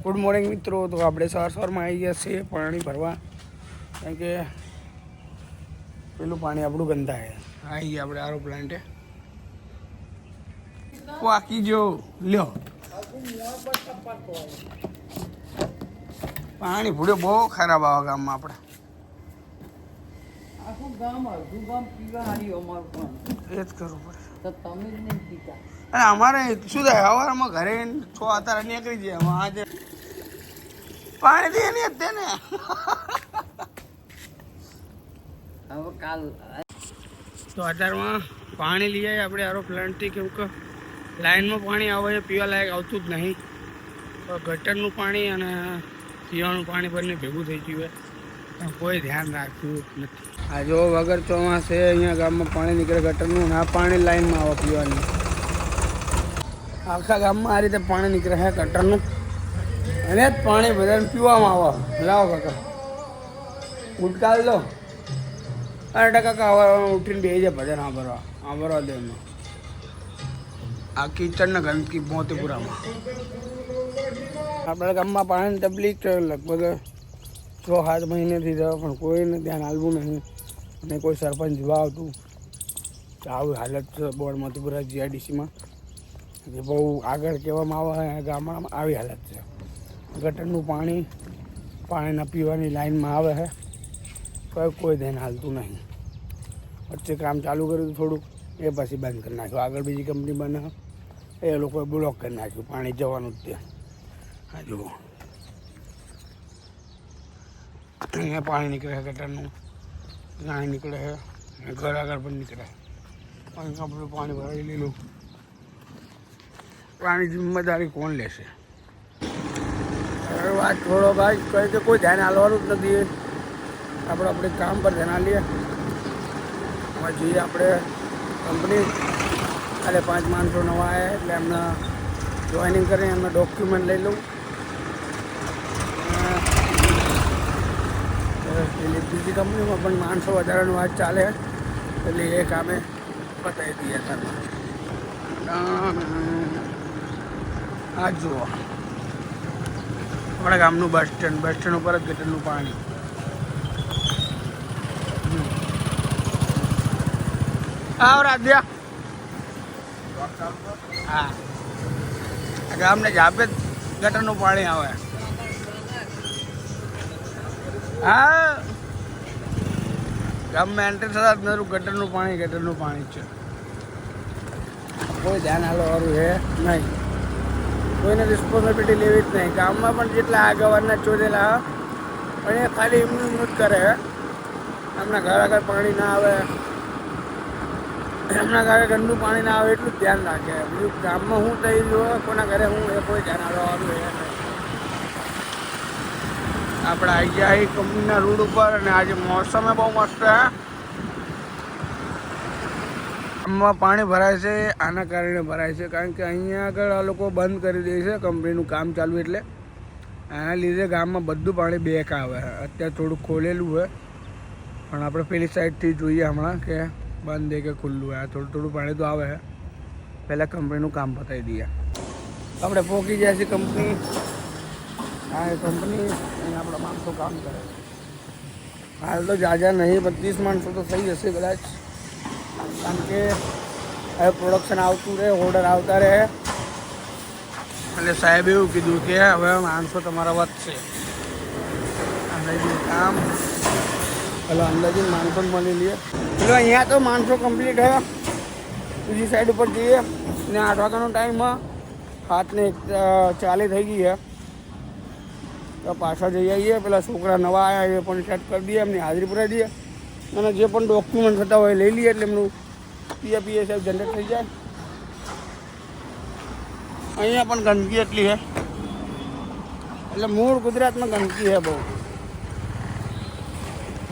Good morning મિત્રો. તો આપણે સવારમાં આવી ગયા છીએ પાણી ભરવા, કારણ કે પેલું પાણી આપણું ગંધાય. આવી ગયા આપણે આરો પ્લાન્ટે વાકી જો લ્યો પાણી ભૂડ્યો બહુ ખરાબ આવે ગામમાં આપણે. આખું ગામ અડધું ગામ પીવા હારી અમારું પણ એ જ કરવું પડે. તો તમે જ નહીં પીતા. અને અમારે શું થાય, સવારમાં ઘરે છો અત્યારે નીકળી જાય, આજે પાણી દે ને તે ને હવે કાલ તો અત્યારમાં પાણી લઈ આવીએ આપણે આરો પ્લાન્ટથી, કેમ કે લાઈનમાં પાણી આવે છે, પીવા લાયક આવતું જ નહીં. તો ગટરનું પાણી અને પીવાનું પાણી બંને ભેગું થઈ ગયું હોય, પણ કોઈ ધ્યાન રાખ્યું નથી. આ જો વગર ચોમાસે અહીંયા ગામમાં પાણી નીકળે ગટરનું, અને આ પાણી લાઈનમાં આવે પીવાની. આખા ગામમાં આ રીતે પાણી નીકળે છે ગટરનું, અને જ પાણી બધાને પીવામાં આવે. લાવો કાકા ઉટકાલ દો. અરે કાકા હવે ઉઠીને બેસી જાય ભજન આંભરવા દે એમાં. આ કિચડને ગંદકી મોતીપુરામાં. આપણા ગામમાં પાણીની તકલીફ છે લગભગ 6-7 મહિનેથી થયો, પણ કોઈને ધ્યાન આપવું નહીં, અને કોઈ સરપંચ જોવા આવતું. તો આવી હાલત છે બોર્ડ મોતીપુરા જીઆઈડીસીમાં, કે બહુ આગળ કહેવામાં આવે ગામડામાં આવી હાલત છે. ગટરનું પાણીના પીવાની લાઈનમાં આવે છે, કોઈ ધ્યાન હાલતું નહીં. વચ્ચે કામ ચાલુ કર્યું થોડુંક, એ પછી બંધ કરી નાખ્યું. આગળ બીજી કંપની બને એ લોકોએ બ્લોક કરી નાખ્યું પાણી જવાનું જ ત્યાં. હા જુઓ અહીંયા પાણી નીકળે છે ગટરનું, ત્યાં નીકળે છે, ઘર આગળ પણ નીકળે. આપણું પાણી ભરાઈ લીધું. પાણી જિમ્મેદારી કોણ લેશે? વાત થોડો ભાઈ કહે કે કોઈ ધ્યાન હાલવાનું જ નથી. આપણે કામ પર ધ્યાન આપીએ. હવે જઈએ આપણે કંપની, કાલે 5 માણસો નવા આવ્યા એટલે એમને જોઈનિંગ કરીને એમના ડોક્યુમેન્ટ લઈ લઉં. બીજી કંપનીમાં પણ માણસો વધારાની વાત ચાલે, એટલે એ કામે પતાવી દઈએ. આ જુઓ આપણા ગામનું બસ સ્ટેન્ડ ઉપર જ ગટરનું પાણી. આવ રાધ્યા. હા, ગામને જાપે ગટરનું પાણી આવે. હા, ગામમાં એન્ટ્રી થતા જ નરું ગટરનું પાણી છે. કોઈ ધ્યાન હાલવાળું છે નહીં, કોઈને રિસ્પોન્સિબિલિટી લેવી જ નહીં. ગામમાં પણ જેટલા આગળના ચોદેલા પણ એ ખાલી એમનું જ કરે. એમના ઘર આગળ પાણી ના આવે, એમના ઘરે ગંદુ પાણી ના આવે એટલું જ ધ્યાન રાખે. બીજું ગામમાં હું થઈ ગયો, કોના ઘરે હું, એ કોઈ ધ્યાન આવવાનું એ નહીં. આપણે આવી ગયા એ કંપનીના રોડ ઉપર, અને આજે મોસમે બહુ મસ્ત છે. ગામમાં પાણી ભરાય છે આના કારણે ભરાય છે, કારણ કે અહીંયા આગળ આ લોકો બંધ કરી દે છે કંપનીનું કામ ચાલુ, એટલે આના લીધે ગામમાં બધું પાણી બેક આવે. અત્યારે થોડું ખોલેલું હોય, પણ આપણે પેલી સાઈડથી જોઈએ હમણાં કે બંધ દે કે ખુલ્લું હોય. થોડું પાણી તો આવે. પહેલાં કંપનીનું કામ પતાવી દઈએ. આપણે પહોંચી ગયા છીએ કંપની. હા, એ કંપની અહીંયા આપણા માણસો કામ કરે. હાલ તો જાજા નહીં, 25 માણસો તો થઈ જશે કદાચ, કારણ કે હવે પ્રોડક્શન આવતું રહે, ઓર્ડર આવતા રહે. એટલે સાહેબ એવું કીધું કે હવે માણસો તમારા વધશે. અંદાજી કામ પેલો અંદાજી માણસો મળી લઈએ. પેલો અહીંયા તો માણસો કમ્પ્લીટ હે. બીજી સાઈડ ઉપર જઈએ ને 8 વાગ્યાનો ટાઈમમાં 7:40 થઈ ગઈ છે. તો પાછા જઈ આવીએ. પેલા છોકરા નવા આવ્યા એ પણ સેટ કરી દઈએ, એમની હાજરી પુરાવી દઈએ, અને જે પણ ડોક્યુમેન્ટ થતા હોય લઈ લઈએ, એટલે એમનું PF જનરેટ થઈ જાય. અહીંયા પણ ગંદકી એટલી છે, એટલે મૂળ ગુજરાતમાં ગંદકી છે બહુ.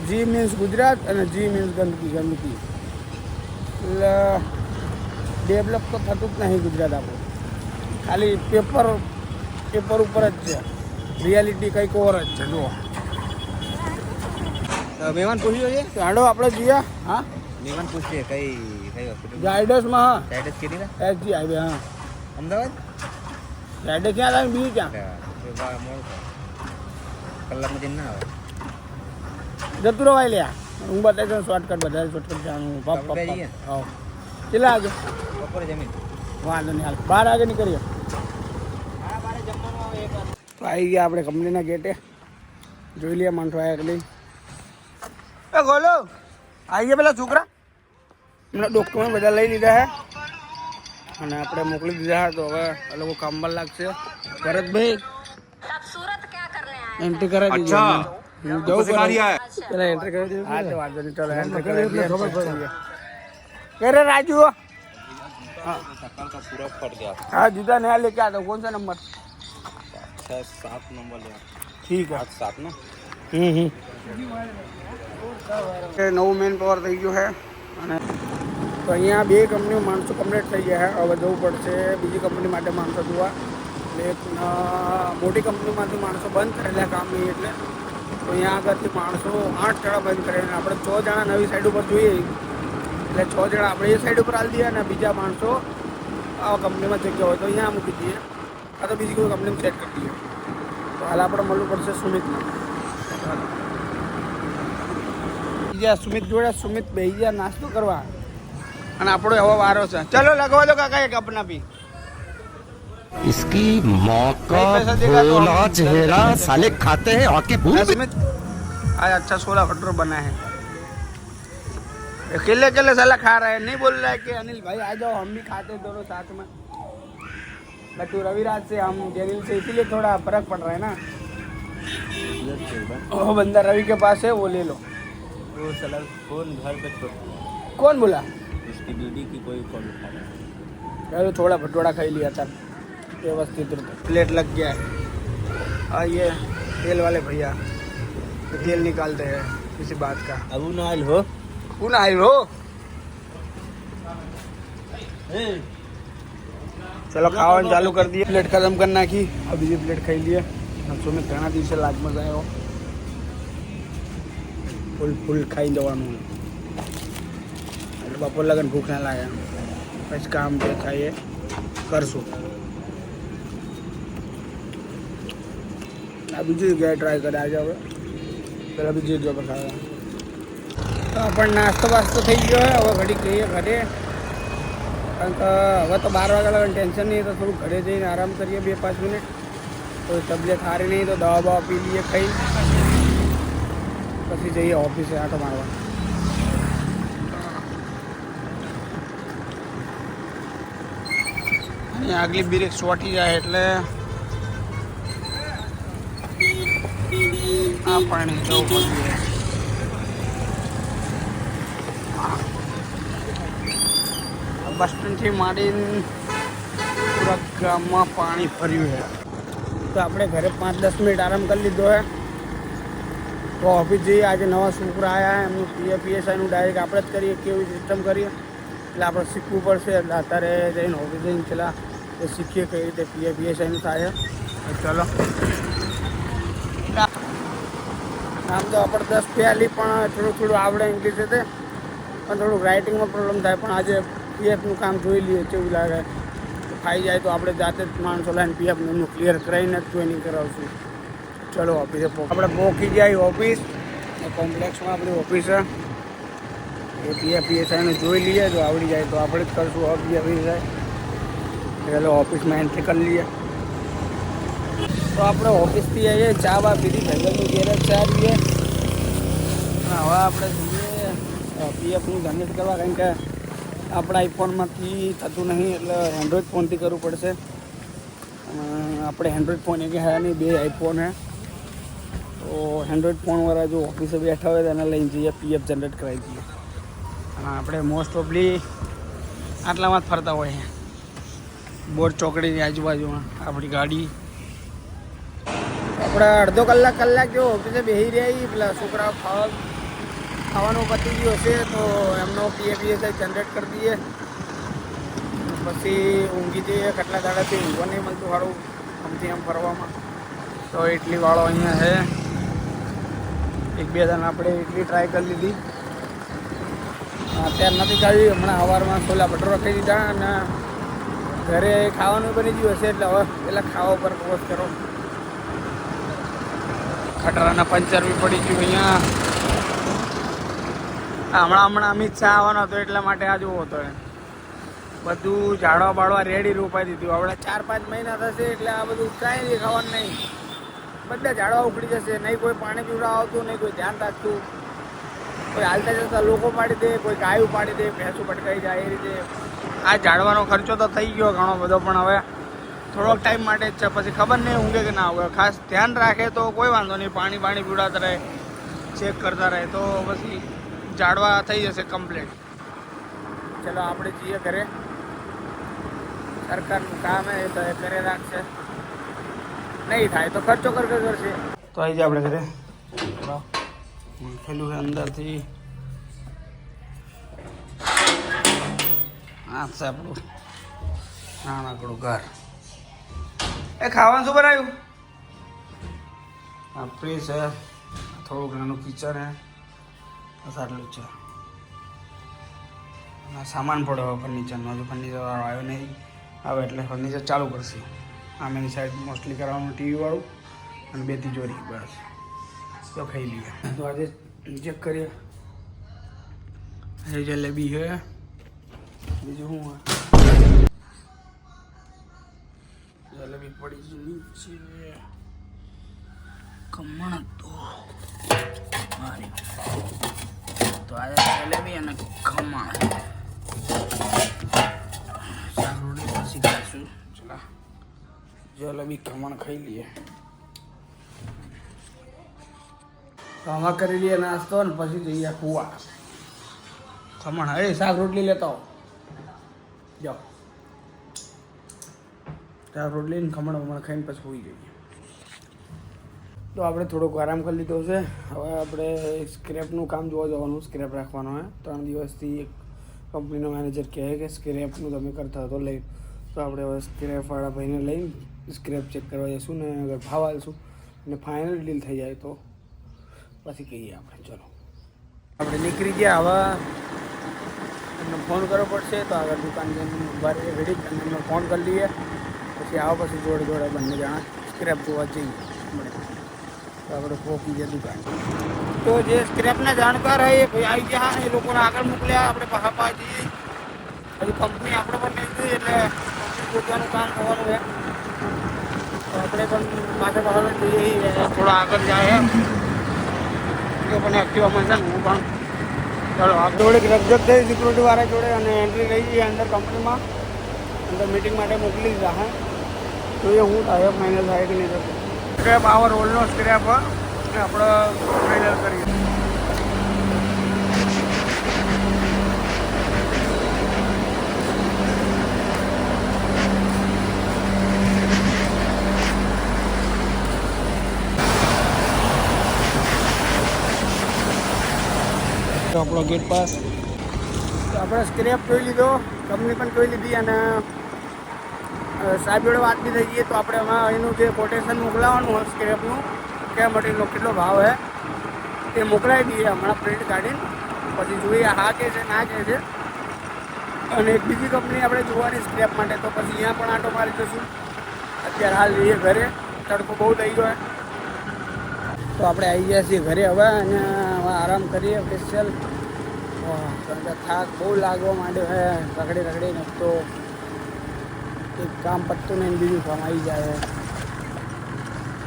G મીન્સ ગુજરાત અને G મીન્સ ગંદકી. એટલે ડેવલપ તો થતું જ નહીં ગુજરાત આપણું, ખાલી પેપર ઉપર જ છે. રિયાલિટી કંઈક ઓર જ છે. જુઓ મહેમાન પૂછ્યો છે તો હાડો આપણે જઈએ. હા, મહેમાન પૂછીએ કઈ હોસ્પિટલ? જાયડસમાં. હા, જાયડસ કેટલી SG હાઈવે. હા, અમદાવાદ. જાયડસ ક્યાં લાવે, બીજું ક્યાં? મોડું થાય કલાકમાં ના આવે જતું રવાય લ્યા હું બતાવી દઉં શોર્ટકટ બધા શોર્ટકટ જાણું આપણે જઈએ? હા કેટલા વાગે બપોરે જમીન વાંધો નહીં હાલ 12 વાગે નીકળીએ તો આવી ગયા આપણે કંપનીના ગેટે જોઈ લઈએ માણસો આવ્યા કે નહીં એ ગોલો આવી ગયા પેલા છોકરા એમના ડોક્યુમેન્ટ બધા લઈ લીધા હે અને આપણે મોકલી દીધા તો હવે આ લોકો કામ પર લાગશે ભરતભાઈ એન્ટ્રી કરાવી દીધી જવું પેલા એન્ટ્રી કરી દીધું હા તો વાંધો નહીં ચાલો એન્ટ્રી કરી ખબર પડી કે રે રાજુ हाँ सकाल का पूरा फट गया हाँ जूता नया लेके आता हूँ कौन सा नंबर 6-7 नंबर ले ठीक है 7 ना નવું મેન પાવર થઈ ગયું છે અને તો અહીંયા બે કંપનીઓ માણસો કમ્પ્લીટ થઈ ગયા છે હવે જવું પડશે બીજી કંપની માટે માણસો જોવા એટલે મોટી કંપનીમાંથી માણસો બંધ કરેલા કામ નહીં એટલે તો અહીંયા આગળથી માણસો 8 જણા બંધ કરે અને આપણે 6 જણા નવી સાઈડ ઉપર જોઈએ એટલે 6 જણા આપણે એ સાઈડ ઉપર હાલી દઈએ અને બીજા માણસો આ કંપનીમાં જગ્યા હોય તો અહીંયા મૂકી દઈએ આ તો બીજી કોઈ કંપનીમાં સેટ કરી દઈએ તો હાલ આપણે મળવું પડશે સુમિતને બીજા સુમિત જોડે સુમિત બેસી ગયા નાસ્તો કરવા અને આપણો એવો વારો છે ચલો લગવા દો કાકા એક अपना भी इसकी मौत का भोला चेहरा साले खाते हैं और के भूल सुमित आज अच्छा छोला भटूरा बना है अकेले अकेले साला खा रहा है नहीं बोल रहा है कि अनिल भाई आ जाओ हम भी खाते दोनों साथ में बट रविराज से हम जैनिल से इसीलिए थोड़ा फर्क पड़ रहा है ना वो बंदा रवि के पास है वो ले लो वो साला फोन घर पे छोड़ कौन बोला उसकी दीदी की कोई कॉल उठा अरे थोड़ा भटूरा खाई लिया था व्यवस्थित रूप प्लेट लग गया है और ये तेल वाले भैया तेल निकालते हैं किसी बात का अब ना आयल हो कौन आए हो चलो खावा चालू कर दिए प्लेट खत्म कर नाखी अब बीजी प्लेट खाई लिए हम सुमित घણા દિવસે લાગમાં આવ્યો ફૂલ ખાઈ જવાનું એટલે બપોર લગન ભૂખ ના લાગે પછી કામ જે થાય એ કરશું આ બીજી જગ્યાએ ટ્રાય કરે આજે હવે પેલા બીજી જગ્યા પર ખાવા તો પણ નાસ્તો બાસ્તો થઈ ગયો હવે ઘડી કહીએ ઘરે કારણ કે હવે તો 12 વાગ્યા લગન ટેન્શન નહીં તો થોડું ઘરે જઈને આરામ કરીએ 2-5 મિનિટ તો તબિયત સારી નહીં તો દવા બવા પી લઈએ ખાઈ પછી જઈએ ઓફિસે આટો મારવા અને આગલી બ્રેક ચોટી જાય એટલે આ પાણી જવું પડશે બસ સ્ટેન્ડથી માંડીને પૂરા ગામમાં પાણી ભર્યું છે તો આપણે ઘરે 5-10 મિનિટ આરામ કરી લીધો છે તો ઓફિસ જઈએ આજે નવા છોકરા આવ્યા એમનું PFPSIનું ડાયરેક્ટ આપણે જ કરીએ કેવી સિસ્ટમ કરીએ એટલે આપણે શીખવું પડશે એટલે અત્યારે જઈને ઓફિસ જઈને પેલા એ શીખીએ કઈ રીતે PFPSIનું થાય ચલો આમ તો આપણે 10 પહેલી પણ થોડું આવડે ઇંગ્લિશ છે પણ થોડુંક રાઇટિંગમાં પ્રોબ્લેમ થાય પણ આજે PFનું કામ જોઈ લઈએ કેવું લાગે ખાઈ જાય તો આપણે જાતે જ માણસો લાઈને PFનું એમનું ક્લિયર કરાવીને જ ટ્રેનિંગ કરાવશું ચલો ઓફિસે આપણે પહોંચી જાય ઓફિસ કોમ્પ્લેક્સમાં આપણી ઓફિસ છે એ PFPSIનું જોઈ લઈએ જો આવડી જાય તો આપણે જ કરશું PFPSI ચાલો ઓફિસમાં એન્ટ્રી કરી લઈએ તો આપણે ઓફિસથી આવીએ ચા બા પીધી ભેગલનું ગેરેજ ચા પીએ હવે આપણે જઈએ PFનું જનરેટ કરવા કારણ કે આપણા આઈફોનમાંથી થતું નહીં એટલે એન્ડ્રોઈડ ફોનથી કરવું પડશે આપણે એન્ડ્રોઈડ ફોન એક હે નહીં 2 આઈફોન હે તો એન્ડ્રોઈડ ફોનવાળા જો ઓફિસે બેઠા હોય તો એને લઈને જઈએ PF જનરેટ કરાવી દઈએ અને આપણે મોસ્ટ ઓફલી આટલામાં જ ફરતા હોય બોર્ડ ચોકડીની આજુબાજુમાં આપણી ગાડી આપણે અડધો કલાક જો ઓફિસે બેસી રહ્યા પેલા છોકરાઓ ખાવાનું પતી ગયું હશે તો એમનો PFPSI જનરેટ કરી દઈએ પછી ઊંઘી જઈએ કેટલા દાડાથી ઊંઘવા નહીં મળતું સારું આમથી આમ ફરવામાં તો ઇડલીવાળો અહીંયા છે 1-2 જણ આપણે ઇડલી ટ્રાય કરી લીધી અત્યારે નથી ખાવી હમણાં સવારમાં છોલા ભટૂરા ખાઈ દીધા અને ઘરે ખાવાનું બની ગયું હશે એટલે હવે પહેલાં ખાવા પર ફોકસ કરો ખટારાના પંચર બી પડી ગયું અહીંયા. હમણાં અમિત શાહ આવવાનો હતો એટલા માટે આ જોવો હતો. બધું ઝાડવા બાળવા રેડી રોપાઈ દીધું. હવે 4-5 મહિના થશે એટલે આ બધું કાંઈ દેખાવાનું નહીં. બધા ઝાડવા ઉખડી જશે. નહીં કોઈ પાણી પીવડાવ આવતું, નહીં કોઈ ધ્યાન રાખતું. કોઈ હાલતા જતા લોકો પાડી દે, કોઈ ગાયું પાડી દે, ભેંસું પટકાઈ જાય. એ રીતે આ ઝાડવાનો ખર્ચો તો થઈ ગયો ઘણો બધો, પણ હવે થોડોક ટાઈમ માટે જ છે. પછી ખબર નહીં ઊંઘે કે ના ઊંઘે. ખાસ ધ્યાન રાખે તો કોઈ વાંધો નહીં. પાણી પીવડાવતા રહે, ચેક કરતા રહે તો પછી ઝાડવા થઈ જશે કમ્પ્લીટ. ચલો આપણે જઈએ ઘરે. સરકારનું કામ હે તો એ કરે રાખશે. નહીં થાય તો ખર્ચો કરશે. તો આવી જાય આપણે ઘરે. ખેલું છે અંદરથી. આ છે આપણું નાનકડું ઘર. એ ખાવાનું શું બનાવ્યું? આ ફ્રીજ છે, થોડુંક નાનું કિચન હે, બસ આટલું જ છે. સામાન પડ્યો ફર્નિચરનો. હજુ ફર્નિચર વાળો આવ્યો નહીં. આવે એટલે ફર્નિચર ચાલુ કરશે. આમેની સાઈડ મોસ્ટલી કરવાનું ટીવી વાળું અને 2 તિજોરી. બસ તો ખાઈ લઈએ. તો આજે ચેક કરીએ. એ જલેબી છે. બીજું શું હોય? જલેબી પડી છે નીચે. ખમણ તો આજે જલેબી અને ખમણ. રોટી પછી ખાઈશું. ચલા જલેબી ખમણ ખાઈ લઈએ. તો આમાં કરી લઈએ નાસ્તો ને પછી જઈએ કુવા. ખમણ હે શાક રોટલી લેતા હો. જાઓ શાક રોટલી ને ખમણ ખાઈને પછી હોઈ જઈએ. તો આપણે થોડોક આરામ કરી લીધો છે. હવે આપણે સ્ક્રેપનું કામ જોવા જવાનું. સ્ક્રેપ રાખવાનો હોય. 3 દિવસથી એક કંપનીનો મેનેજર કહે કે સ્ક્રેપનું તમે કરતા હતો લઈ. તો આપણે હવે સ્ક્રેપવાળા ભાઈને લઈને સ્ક્રેપ ચેક કરવા જઈશું ને અગર ભાવ આવીશું અને ફાઇનલ ડીલ થઈ જાય તો પછી કહીએ આપણે. ચલો આપણે નીકળી ગયા. હવે એમને ફોન કરવો પડશે. તો આગળ દુકાન જઈને ઉભા રહીએ ઘડી અને એમને ફોન કરી લઈએ. પછી આવો પછી જોડે બંને જણા સ્ક્રેપ જોવા જઈએ. તો આપણે પહોંચી ગયા દુકાન. તો જે સ્ક્રેપના જાણકાર હોય એ ભાઈ આવી ગયા. એ લોકોને આગળ મોકલ્યા. આપણે પાછા જઈએ. હજી કંપની આપણે પણ નહીં જોઈએ એટલે કંપની પોતાનું કામ થવાનું છે. તો આપણે પણ પાછા જઈએ. થોડા આગળ જાય તો પણ એક્ટિવામાં છે ને હું પણ. ચાલો આ થોડીક રકઝક થઈ સિક્યુરિટીવાળા જોડે અને એન્ટ્રી લઈ જઈએ અંદર કંપનીમાં. અંદર મિટિંગ માટે મોકલી દીધા. હા જોઈએ હું થાય ફાઇનલ થાય કે નહીં થતું. સ્ક્રેપ આવો રોલનો સ્ક્રેપ આપણે ફાઇનલ કરીએ. આપણો ગેટ પાસ. તો આપણે સ્ક્રેપ જોઈ લીધો, કંપની પણ જોઈ લીધી અને સાહેબ જોડે વાત બી થઈ ગઈ. તો આપણે એમાં એનું જે કોટેશન મોકલાવવાનું હોય સ્ક્રેપનું કે મટીરિયલનો કેટલો ભાવ છે તે મોકલાવી દઈએ હમણાં પ્રિન્ટ કાઢીને. પછી જોઈએ હા કે છે ના કે છે. અને એક બીજી કંપની આપણે જોવાની સ્ક્રેપ માટે. તો પછી અહીંયા પણ આંટો મારી જશું. અત્યારે હાલ જઈએ ઘરે. તડકો બહુ થઈ ગયો. તો આપણે આવી ગયા છીએ ઘરે હવે અને હવે આરામ કરીએ સ્પેશિયલ. કારણ કે થાક બહુ લાગવા માંડ્યો છે રખડીને. તો એક કામ પતતું નહીં બીજું કામ આવી જાય.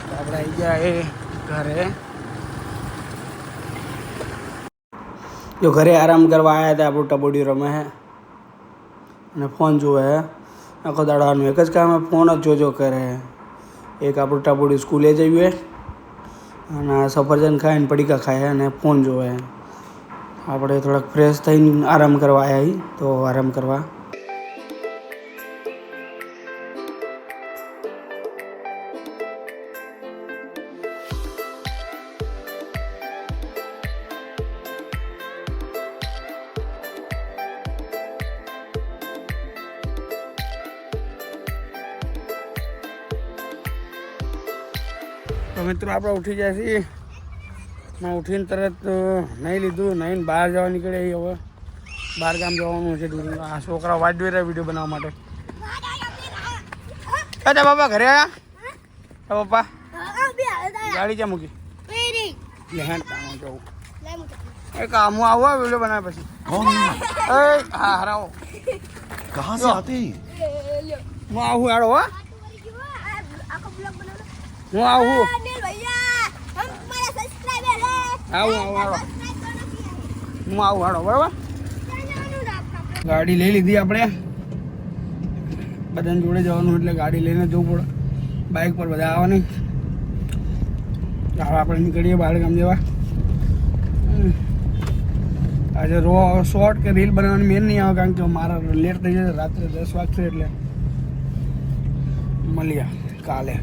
તો આપણે આવી ગયા એ ઘરે. જો ઘરે આરામ કરવા આવ્યા હતા. આપણું ટબોડી રમે છે અને ફોન જોવે છે. આખો દાડાનું એક જ કામ ફોન જ જોજો કરે. એક આપણું ટબોડી સ્કૂલે જઈએ અને સફરજન ખાઈને પડીકા ખાય અને ફોન જોવે. આપણે થોડાક ફ્રેશ થઈને આરામ કરવા આવ્યા. તો આરામ કરવા તો મિત્રો આપણે ઉઠી જાય છીએ. ઉઠીને તરત નહીં લીધું. નહીં બહાર જવા નીકળે. હવે બહાર ગામ જવાનું છે. આ છોકરા વાટ જોઈ રહ્યા વિડીયો બનાવવા માટે. અચ્છા બાપા ઘરે આવ્યા? પપ્પા ગાડી ક્યાં મૂકી? લેહાણ કામ જવું એ કામો આવો વિડીયો બનાવે પછી એ હા હરાવો कहाँ से आते हैं હું આવું હેડો હો હું આવું આવું આવું હેડો હું આવું હેડો બરાબર ગાડી લઈ લીધી આપણે બધાને જોડે જવાનું એટલે ગાડી લઈને જવું પડે બાઇક પર બધા આવવાની હવે આપણે નીકળીએ બહાર ગામ જવા આજે શોર્ટ કે રીલ બનાવવાની મેન નહીં આવે કારણ કે મારા લેટ થઈ જશે રાત્રે 10 વાગશે એટલે મળીએ કાલે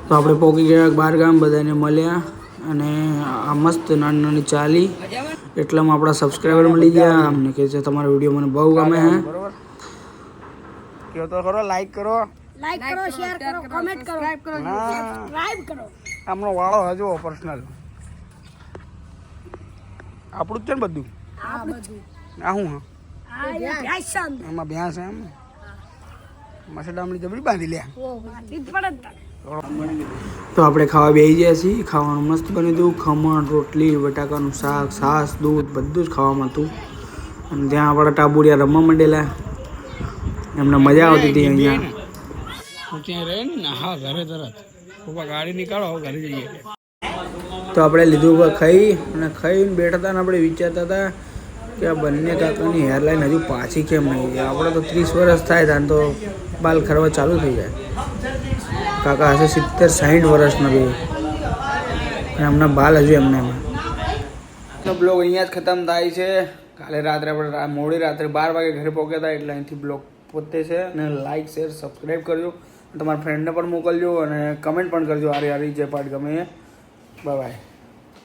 તો આપણે પહોંચી ગયા બાર ગામ બધાને મળ્યા અને આ મસ્ત નાની નાની ચાલી એટલામાં આપણા સબસ્ક્રાઈબર મળી ગયા અમને કહે છે તમારો વિડીયો મને બહુ ગમે છે બરોબર કયો તો ખરો લાઈક કરો શેર કરો કમેન્ટ કરો સબસ્ક્રાઇબ કરો આમનો વાળો હજુ પર્સનલ આપણું જ છે ને બધું આ બધું આ શું આ ફેશન એમાં ભેંસ એમ મસડામણી જબરી બાંધી લે ઓ મારી પડે તો આપણે ખાવા બેસી ગયા છીએ ખાવાનું મસ્ત બન્યું હતું ખમણ રોટલી બટાકાનું શાક છાશ દૂધ બધું જ ખાવામાં હતું અને ત્યાં આપણા ટાબુડિયા રમવા માંડેલા એમને મજા આવતી હતી અહીંયા ત્યાં રહે ને હા ઘરે તરત પપ્પા ગાડી નીકાળો ઘરે જઈએ તો આપણે લીધું ખાઈ અને ખાઈને બેઠા હતા ને આપણે વિચારતા હતા કે આ બંને કાકાની હેરલાઇન હજુ પાછી કેમ નહીં આપણે તો 30 વર્ષ થાય ત્યાં તો બાલ ખરવા ચાલુ થઈ જાય કાકા હશે 70-60 વર્ષના બે અને એમના બાલ હજુ એમને એમાં બ્લોગ અહીંયા જ ખતમ થાય છે કાલે રાત્રે આપણે મોડી રાત્રે 12 વાગે ઘરે પહોંચ્યા હતા એટલે અહીંથી બ્લોગ પોતે છે અને લાઇક શેર સબસ્ક્રાઈબ કરજો તમારા ફ્રેન્ડને પણ મોકલજો અને કમેન્ટ પણ કરજો આરી જે પાર્ટ ગમે બાય બાય